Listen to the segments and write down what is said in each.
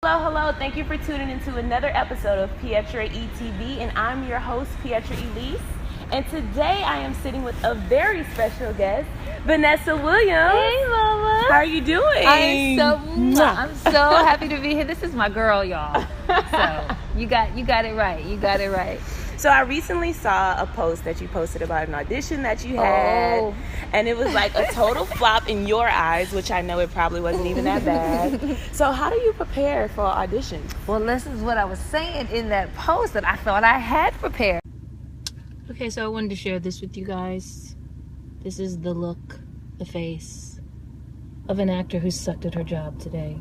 Hello. Thank you for tuning into another episode of PEtra ETV, and I'm your host, PEtra Elise. And today I am sitting with a very special guest, Vanessa Williams. Hey, Mama. How are you doing? I'm so happy to be here. This is my girl, y'all. So you got it right. You got it right. So I recently saw a post that you posted about an audition that you had, and it was like a total flop in your eyes, which I know it probably wasn't even that bad. So how do you prepare for auditions? Well, this is what I was saying in that post that I thought I had prepared. Okay, so I wanted to share this with you guys. This is the look, the face of an actor who sucked at her job today.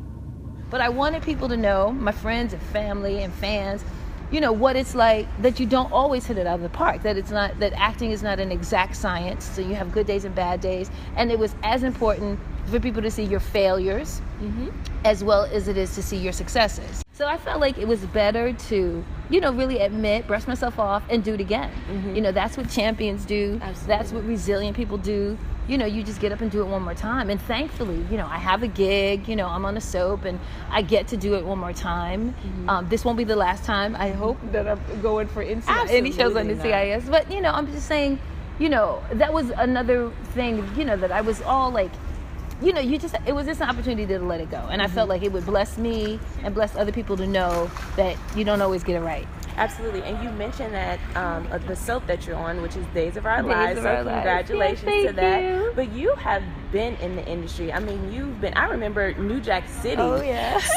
But I wanted people to know, my friends and family and fans, you know, what it's like that you don't always hit it out of the park, that it's not, that acting is not an exact science, so you have good days and bad days. And it was as important for people to see your failures as well as it is to see your successes. So I felt like it was better to, you know, really admit, brush myself off and do it again. You know, that's what champions do. Absolutely. That's what resilient people do. You know, you just get up and do it one more time. And thankfully, you know, I have a gig, you know, I'm on a soap and I get to do it one more time. This won't be the last time. I hope that I'm going for any shows on NCIS. But, you know, I'm just saying, you know, that was another thing, you know, that I was all like, you know, it was just an opportunity to let it go. And I felt like it would bless me and bless other people to know that you don't always get it right. Absolutely. And you mentioned that the soap that you're on, which is Days of Our Lives, so congratulations to that. You. But you have been in the industry. I mean, I remember New Jack City,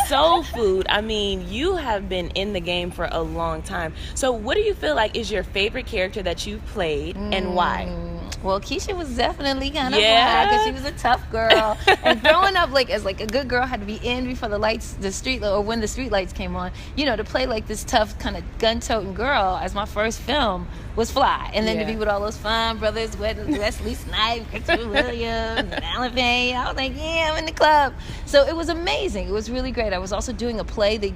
Soul Food. I mean, you have been in the game for a long time. So what do you feel like is your favorite character that you've played and why? Well, Keisha was definitely kind of hard because she was a tough girl. And growing up, like as like a good girl, had to be in before when the street lights came on. You know, to play like this tough kind of gun-toting girl as my first film was fly. And then to be with all those fine brothers, Wesley Snipes, Christopher Williams, and Alan Payne, I was like, yeah, I'm in the club. So it was amazing. It was really great. I was also doing a play the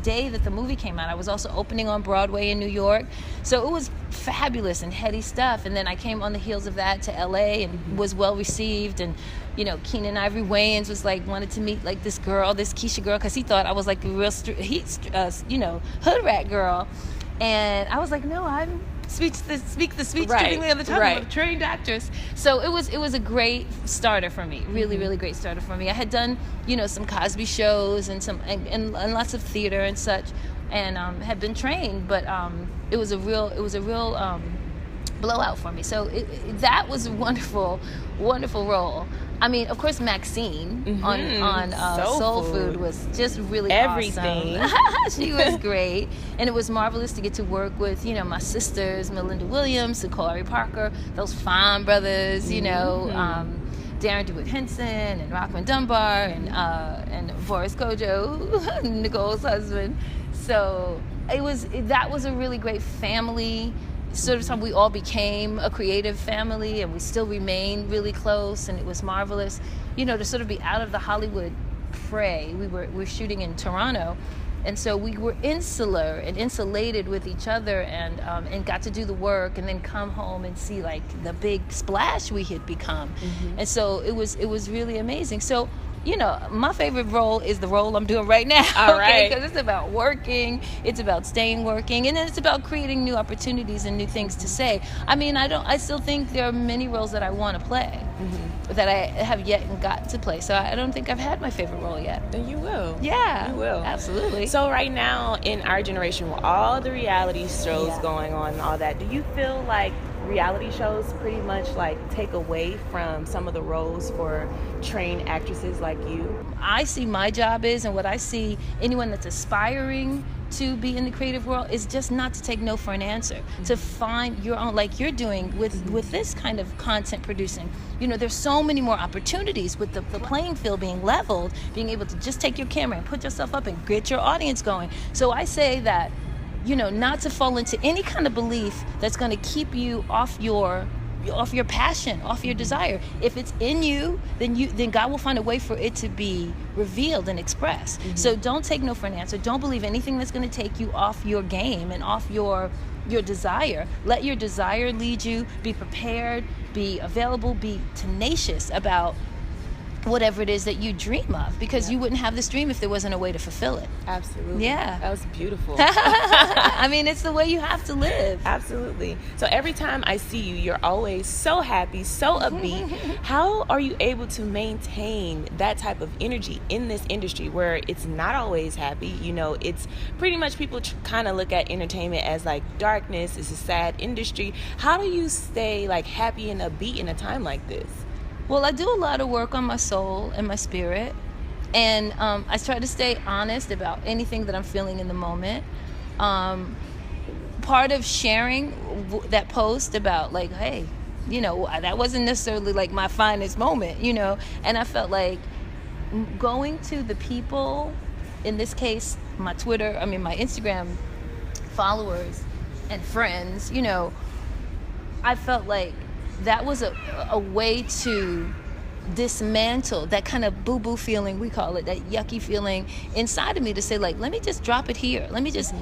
day that the movie came out. I was also opening on Broadway in New York. So it was fabulous and heady stuff. And then I came on the heels of that to LA and was well received. And you know, Keenan Ivory Wayans was like, wanted to meet like this Keisha girl, because he thought I was like a real hood rat girl. And I was like, no, I'm speak the speech drippingly on the tongue. I'm a trained actress. So it was a great starter for me. Really, really great starter for me. I had done, you know, some Cosby shows and and lots of theater and such, and had been trained, but it was a real blowout for me. So that was a wonderful, wonderful role. I mean, of course, Maxine on Soul Food was just really everything. Awesome. She was great, and it was marvelous to get to work with, you know, my sisters, Melinda Williams, Sakari Parker, those fine brothers, you know, Darren DeWitt Henson and Rockman Dunbar and Boris Kojo, Nicole's husband. So that was a really great family. Sort of time we all became a creative family, and we still remain really close, and it was marvelous, you know, to sort of be out of the Hollywood fray. We're shooting in Toronto, and so we were insular and insulated with each other, and got to do the work, and then come home and see like the big splash we had become, and so it was really amazing. So, you know, my favorite role is the role I'm doing right now. All right. Because it's about working, it's about staying working, and then it's about creating new opportunities and new things to say. I mean, I still think there are many roles that I want to play that I have yet and got to play. So I don't think I've had my favorite role yet. Then you will. Yeah. You will. Absolutely. So right now, in our generation, with all the reality shows going on and all that, do you feel like reality shows pretty much like take away from some of the roles for trained actresses like you? I see my job is, and what I see anyone that's aspiring to be in the creative world, is just not to take no for an answer, to find your own, like you're doing with this kind of content producing. You know, there's so many more opportunities with the playing field being leveled, being able to just take your camera and put yourself up and get your audience going. So I say that, you know, not to fall into any kind of belief that's going to keep you off your passion, off your desire. If it's in you, then God will find a way for it to be revealed and expressed. So don't take no for an answer. Don't believe anything that's going to take you off your game and off your desire. Let your desire lead you. Be prepared, be available, be tenacious about whatever it is that you dream of, because you wouldn't have this dream if there wasn't a way to fulfill it. Absolutely. Yeah. That was beautiful. I mean, it's the way you have to live. Absolutely. So every time I see you, you're always so happy, so upbeat. How are you able to maintain that type of energy in this industry where it's not always happy? You know, it's pretty much people kind of look at entertainment as like darkness. It's a sad industry. How do you stay like happy and upbeat in a time like this? Well, I do a lot of work on my soul and my spirit, and I try to stay honest about anything that I'm feeling in the moment. Part of sharing that post about like, hey, you know, that wasn't necessarily like my finest moment, you know, and I felt like going to the people, in this case, my Instagram followers and friends, you know, I felt like that was a way to dismantle that kind of boo-boo feeling, we call it, that yucky feeling inside of me, to say like, let me just drop it here. Let me just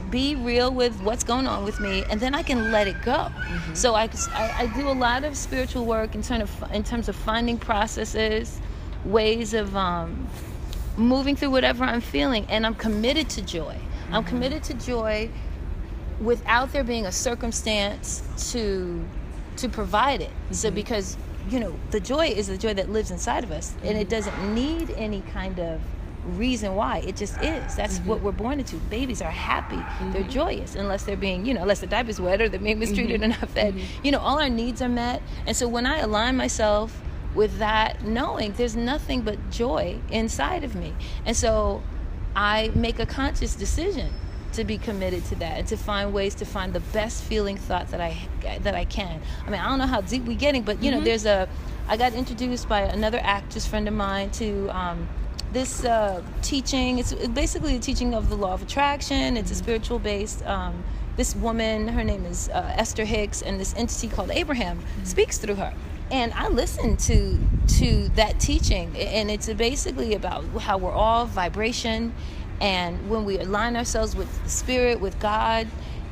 be real with what's going on with me, and then I can let it go. So I do a lot of spiritual work in terms of finding processes, ways of moving through whatever I'm feeling, and I'm committed to joy. I'm committed to joy without there being a circumstance to provide it. So because, you know, the joy is the joy that lives inside of us, and it doesn't need any kind of reason why. It just is. That's what we're born into. Babies are happy. They're joyous, unless they're being, you know, unless the diaper's wet or they're being mistreated and not fed. You know, all our needs are met. And so when I align myself with that, knowing there's nothing but joy inside of me, and so I make a conscious decision to be committed to that, and to find ways to find the best feeling thought that I can. I mean, I don't know how deep we're getting, but you know, I got introduced by another actress friend of mine to this teaching. It's basically a teaching of the law of attraction. It's a spiritual based. This woman, her name is Esther Hicks, and this entity called Abraham speaks through her. And I listened to that teaching, and it's basically about how we're all vibration. And when we align ourselves with the spirit, with God,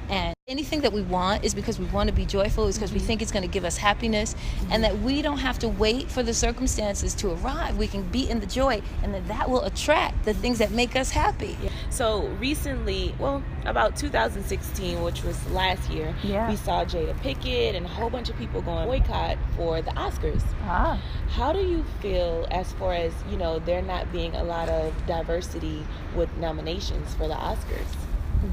and anything that we want is because we want to be joyful, is because we think it's going to give us happiness, and that we don't have to wait for the circumstances to arrive. We can be in the joy, and that will attract the things that make us happy. So recently, well, about 2016, which was last year, we saw Jada Pinkett and a whole bunch of people going boycott for the Oscars. How do you feel as far as, you know, there not being a lot of diversity with nominations for the Oscars?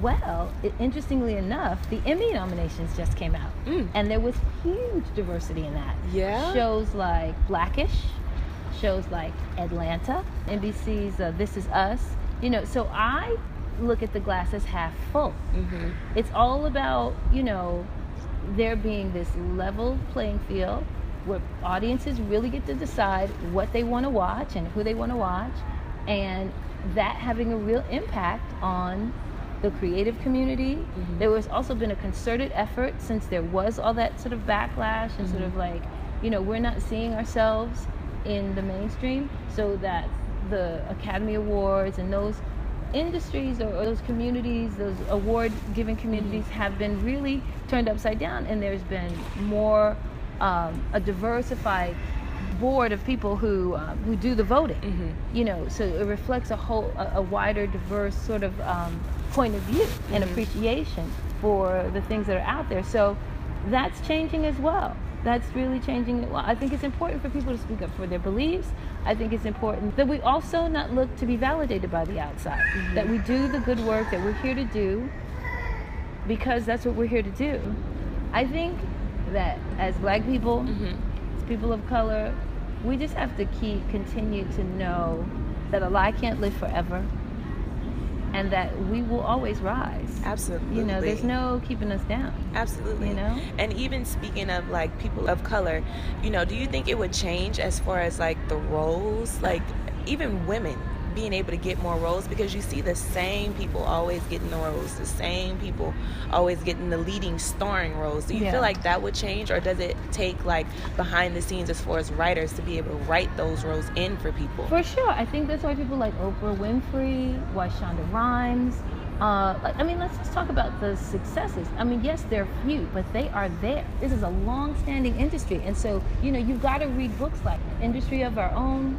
Well, interestingly enough, the Emmy nominations just came out, and there was huge diversity in that. Shows like Blackish, shows like Atlanta, NBC's This Is Us, you know, so I look at the glass as half full. It's all about, you know, there being this level playing field where audiences really get to decide what they want to watch and who they want to watch, and that having a real impact on the creative community. There has also been a concerted effort, since there was all that sort of backlash and sort of like, you know, we're not seeing ourselves in the mainstream, so that the Academy Awards and those industries or those communities, those award-giving communities have been really turned upside down, and there's been more a diversified board of people who do the voting. You know, so it reflects a wider, diverse sort of point of view and appreciation for the things that are out there. So that's changing as well. That's really changing as well. I think it's important for people to speak up for their beliefs. I think it's important that we also not look to be validated by the outside, that we do the good work that we're here to do, because that's what we're here to do. I think that as Black people, as people of color, we just have to continue to know that a lie can't live forever, and that we will always rise. Absolutely. You know, there's no keeping us down. Absolutely. You know? And even speaking of like people of color, you know, do you think it would change as far as like the roles, like even women being able to get more roles? Because you see the same people always getting the roles, the same people always getting the leading starring roles. Do you feel like that would change, or does it take like behind the scenes as far as writers to be able to write those roles in for people? For sure. I think that's why people like Oprah Winfrey, why Shonda Rhimes, I mean, let's just talk about the successes. I mean, yes, they're few, but they are there. This is a long-standing industry, and so you've got to read books like Industry of Our Own.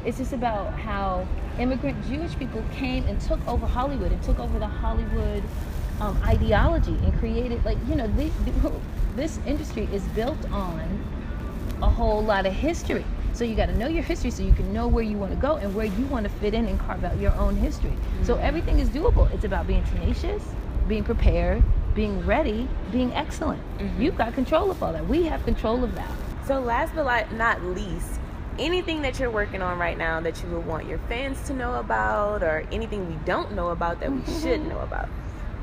It's just about how immigrant Jewish people came and took over Hollywood and took over the Hollywood ideology and created, this industry is built on a whole lot of history. So you got to know your history so you can know where you want to go and where you want to fit in and carve out your own history. Mm-hmm. So everything is doable. It's about being tenacious, being prepared, being ready, being excellent. Mm-hmm. You've got control of all that. We have control of that. So last but not least, anything that you're working on right now that you would want your fans to know about, or anything we don't know about that we should know about?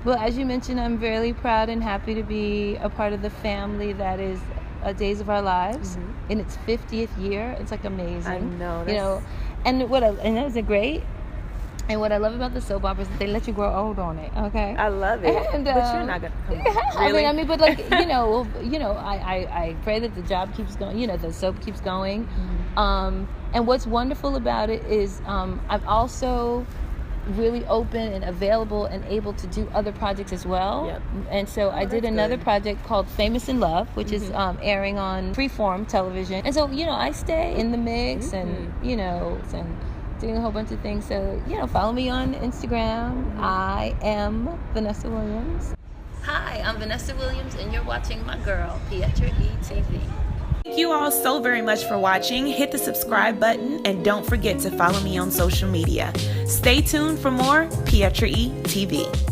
Well, as you mentioned, I'm very proud and happy to be a part of the family that is Days of Our Lives in its 50th year. It's like amazing. I know. And that was great. And what I love about the soap operas is they let you grow old on it. Okay. I love it. And, but you're not gonna come. Really? I mean, but I pray that the job keeps going. The soap keeps going. Mm-hmm. And what's wonderful about it is I'm also really open and available and able to do other projects as well. Yep. And so I did another project called Famous in Love, which is airing on Freeform television. And so I stay in the mix and and doing a whole bunch of things. So follow me on Instagram. I am Vanessa Williams. Hi, I'm Vanessa Williams, and you're watching my girl PEtra TV. Thank you all so very much for watching. Hit the subscribe button and don't forget to follow me on social media. Stay tuned for more PEtra TV.